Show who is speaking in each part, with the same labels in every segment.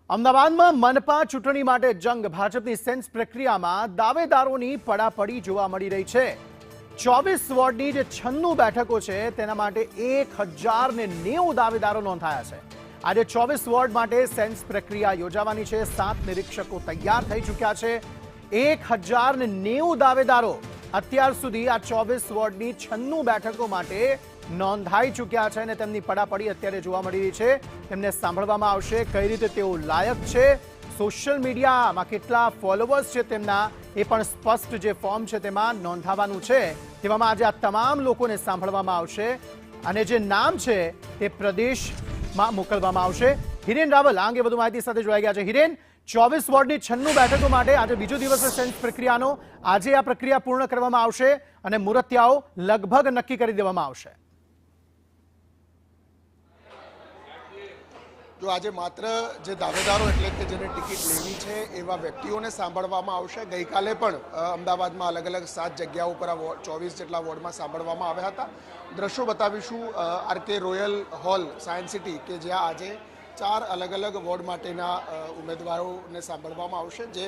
Speaker 1: અમદાવાદમાં મનપા ચૂંટણી માટે જંગ ભાજપની સેન્સ પ્રક્રિયામાં દાવેદારોની પડાપડી જોવા મળી રહી છે। 24 વોર્ડની જે 96 બેઠકો છે તેના માટે 1090 દાવેદારો નોંધાયા છે। આજે 24 વોર્ડ માટે સેન્સ પ્રક્રિયા યોજાવાની છે। 7 નિરીક્ષકો તૈયાર થઈ ચૂક્યા છે। 1090 દાવેદારો અત્યાર સુધી આ 24 વોર્ડની 96 બેઠકો માટે નોંધાઈ ચૂક્યા છે અને તેમની પડાપડી અત્યારે જોવા મળી રહી છે। તેમને સાંભળવામાં આવશે કઈ રીતે તેઓ લાયક છે, સોશિયલ મીડિયામાં કેટલા ફોલોવર્સ છે તેમના, એ પણ સ્પષ્ટ જે ફોર્મ છે તેમાં નોંધાવાનું છે। તેવામાં આજે આ તમામ લોકોને સાંભળવામાં આવશે અને જે નામ છે તે પ્રદેશમાં મોકલવામાં આવશે। હિરેન રાવલ આ અંગે વધુ માહિતી સાથે જોડાઈ ગયા છે। હિરેન, 24 વોર્ડની 96 બેઠકો માટે આજે બીજો દિવસ સેન્સ પ્રક્રિયાનો, આજે આ પ્રક્રિયા પૂર્ણ કરવામાં આવશે અને મૂર્તિયાઓ લગભગ નક્કી કરી દેવામાં આવશે।
Speaker 2: જો આજે માત્ર જે દાવેદારો એટલે કે જેને ટિકિટ લેવી છે એવા વ્યક્તિઓને સાંભળવામાં આવશે। ગઈકાલે પણ અમદાવાદમાં અલગ અલગ 7 જગ્યાઓ પર 24 જેટલા વોર્ડમાં સાંભળવામાં આવ્યા હતા। દ્રશ્યો બતાવીશું RK Royal Hall Science City કે જ્યાં આજે 4 અલગ અલગ વોર્ડ માટેના ઉમેદવારોને સાંભળવામાં આવશે, જે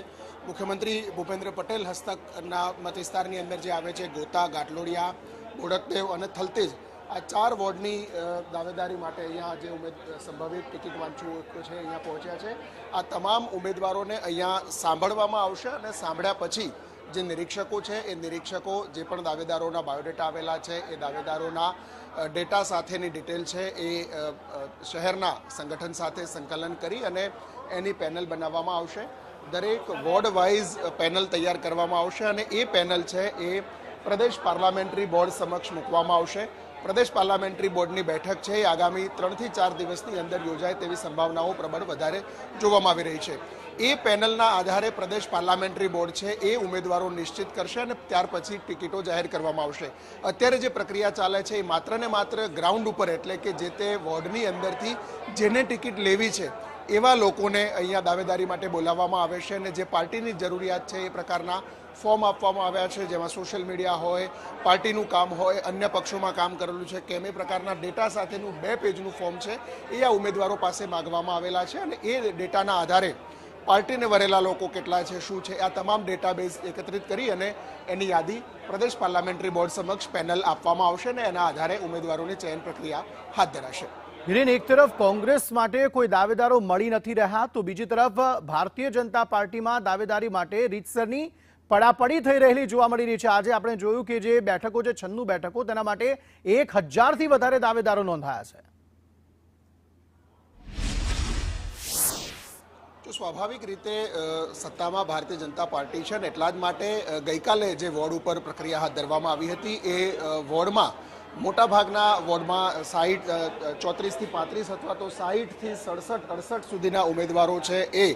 Speaker 2: મુખ્યમંત્રી ભૂપેન્દ્ર પટેલ હસ્તકના મત વિસ્તારની અંદર જે આવે છે ગોતા, ગાટલોડિયા, બોડકદેવ અને થલતેજ, આ 4 વોર્ડની દાવેદારી માટે અહીંયા જે સંભવિત ટિકિટ વાંચુઓ છે અહીંયા પહોંચ્યા છે। આ તમામ ઉમેદવારોને અહીંયા સાંભળવામાં આવશે અને સાંભળ્યા પછી જે નિરીક્ષકો છે એ નિરીક્ષકો જે પણ દાવેદારોના બાયોડેટા આવેલા છે એ દાવેદારોના ડેટા સાથેની ડિટેલ છે એ શહેરના સંગઠન સાથે સંકલન કરી અને એની પેનલ બનાવવામાં આવશે। દરેક વોર્ડ વાઇઝ પેનલ તૈયાર કરવામાં આવશે અને એ પેનલ છે એ પ્રદેશ પાર્લામેન્ટરી બોર્ડ સમક્ષ મૂકવામાં આવશે। પ્રદેશ પાર્લામેન્ટરી બોર્ડની બેઠક છે એ આગામી 3 થી 4 દિવસની અંદર યોજાય તેવી સંભાવનાઓ પ્રબળ વધારે જોવામાં આવી રહી છે। એ પેનલના આધારે પ્રદેશ પાર્લામેન્ટરી બોર્ડ છે એ ઉમેદવારો નિશ્ચિત કરશે અને ત્યાર પછી ટિકિટો જાહેર કરવામાં આવશે। અત્યારે જે પ્રક્રિયા ચાલે છે એ માત્ર ને માત્ર ગ્રાઉન્ડ ઉપર એટલે કે જે તે વોર્ડની અંદરથી જેને ટિકિટ લેવી છે એવા લોકોને અહીંયા દાવેદારી માટે બોલાવવામાં આવે છે અને જે પાર્ટીની જરૂરિયાત છે એ પ્રકારના ફોર્મ આપવામાં આવ્યા છે, જેમાં સોશિયલ મીડિયા હોય, પાર્ટીનું કામ હોય, અન્ય પક્ષોમાં કામ કરેલું છે કેમ એ પ્રકારના ડેટા સાથેનું 2 પેજનું ફોર્મ છે એ આ ઉમેદવારો પાસે માગવામાં આવેલા છે અને એ ડેટાના આધારે પાર્ટીને વરેલા લોકો કેટલા છે, શું છે, આ તમામ ડેટાબેઝ એકત્રિત કરી અને એની યાદી પ્રદેશ પાર્લામેન્ટરી બોર્ડ સમક્ષ પેનલ આપવામાં આવશે અને એના આધારે ઉમેદવારોની ચયન પ્રક્રિયા હાથ ધરાશે।
Speaker 1: હિરેન, એક તરફ કોંગ્રેસ માટે કોઈ દાવેદારો મળી નથી રહ્યા તો બીજી તરફ ભારતીય જનતા પાર્ટીમાં દાવેદારી માટે રીતસરની પડાપડી થઈ રહેલી જોવા મળી રહી છે। આજે આપણે જોયું કે જે બેઠકો છે 96 બેઠકો, તેના માટે 1000થી વધારે દાવેદારો નોંધાયા છે।
Speaker 2: તો સ્વાભાવિક રીતે સત્તામાં ભારતીય જનતા પાર્ટી છે ને એટલા જ માટે ગઈકાલે જે વોર્ડ ઉપર પ્રક્રિયા હાથ ધરવામાં આવી હતી એ વોર્ડમાં મોટાભાગના વોર્ડમાં 34 થી 35 અથવા તો 60 થી 67, 68 સુધીના ઉમેદવારો છે એ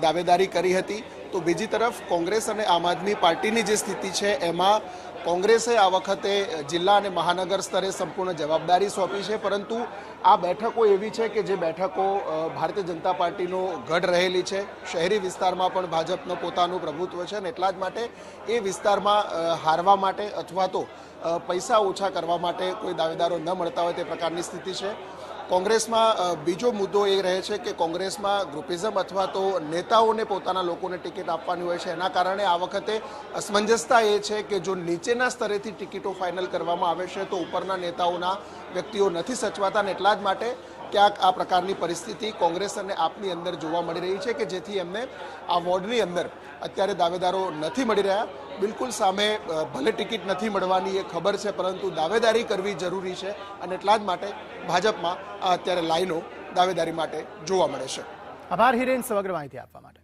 Speaker 2: દાવેદારી કરી હતી। તો બીજી તરફ કોંગ્રેસ અને આમ આદમી પાર્ટીની જે સ્થિતિ છે એમાં કોંગ્રેસે આ વખતે જિલ્લા અને મહાનગર સ્તરે સંપૂર્ણ જવાબદારી સોંપી છે, પરંતુ આ બેઠકો એવી છે કે જે બેઠકો ભારતીય જનતા પાર્ટીનો ગઢ રહેલી છે। શહેરી વિસ્તારમાં પણ ભાજપનું પોતાનું પ્રભુત્વ છે અને એટલા જ માટે એ વિસ્તારમાં હારવા માટે અથવા તો પૈસા ઓછા કરવા માટે કોઈ દાવેદારો ન મળતા હોય તે પ્રકારની સ્થિતિ છે। કોંગ્રેસમાં બીજો મુદ્દો એ રહે છે કે કોંગ્રેસમાં ગ્રુપિઝમ અથવા તો નેતાઓને પોતાના લોકોને ટિકિટ આપવાની હોય છે, એના કારણે આ વખતે અસમંજસતા એ છે કે જો નીચેના સ્તરેથી ટિકિટો ફાઇનલ કરવામાં આવે છે તો ઉપરના નેતાઓના વ્યક્તિઓ નથી સચવાતા અને એટલા જ માટે ક્યાંક આ પ્રકારની પરિસ્થિતિ કોંગ્રેસ અને આપની અંદર જોવા મળી રહી છે કે જેથી એમને આ વોર્ડની અંદર અત્યારે દાવેદારો નથી મળી રહ્યા। બિલકુલ સામે ભલે ટિકિટ નથી મળવાની એ ખબર છે, પરંતુ દાવેદારી કરવી જરૂરી છે અને એટલા જ માટે ભાજપમાં અત્યારે લાઈનો દાવેદારી માટે જોવા મળે છે।
Speaker 1: આભાર હિરેન, સમગ્ર માહિતી આપવા માટે।